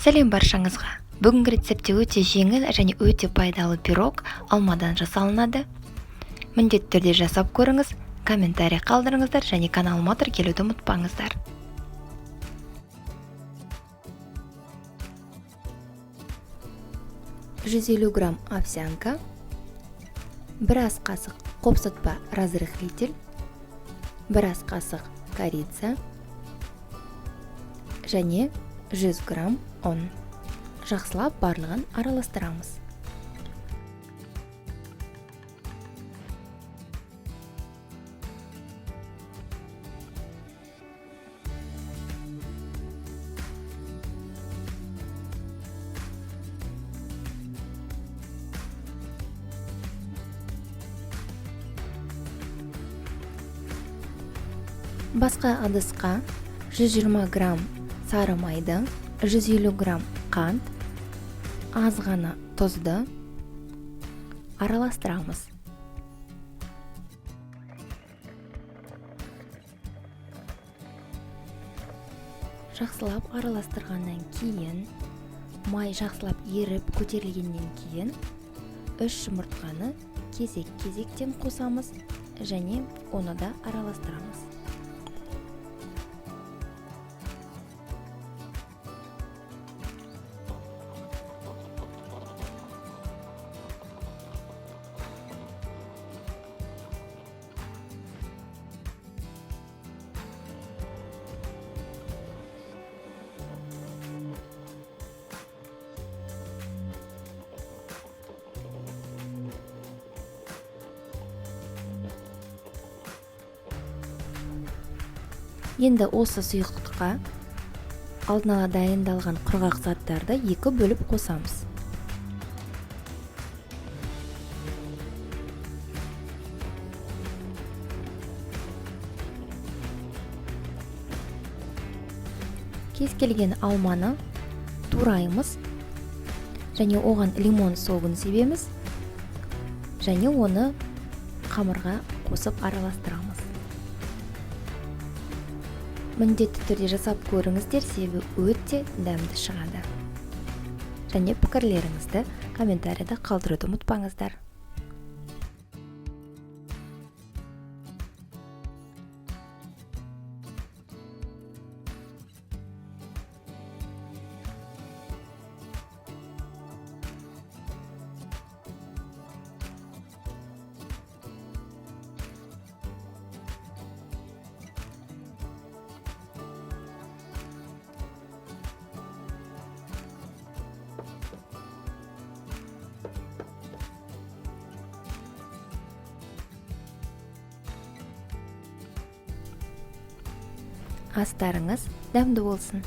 Сәлем баршаңызға. Бүгінгі рецепте өте жеңіл және өте пайдалы пирог алмадан жасалынады. Міндетті түрде жасап көріңіз, комментарий қалдырыңыздар және каналыма тіркелуді ұмытпаңыздар. «150 грамм овсянка, 1 ас қасық қопсытпа разрыхлитель, 1 ас қасық корица және 100 грамм ұн. Жақсылап барлығын араластырамыз. Басқа ыдысқа 120 грамм сары майды, 150 грамм қант, аз ғана тұзды араластырамыз. Жақсылап араластырғаннан кейін, май жақсылап еріп көтерілгеннен кейін, 3 жұмыртқаны кезек-кезектен қосамыз және оны да араластырамыз. Енді осы сұйықтыққа алдын ала дайындалған құрғақ заттарды 2 бөліп қосамыз. Кез келген алманы тураймыз және оған лимон соғын себеміз және оны қамырға қосып араластырамыз. Міндетті түрде жасап көріңіздер, себебі өте дәмді шығады. Және пікірлеріңізді комментарийда қалдыруды ұмытпаңыздар. Астарыңыз дәмді болсын.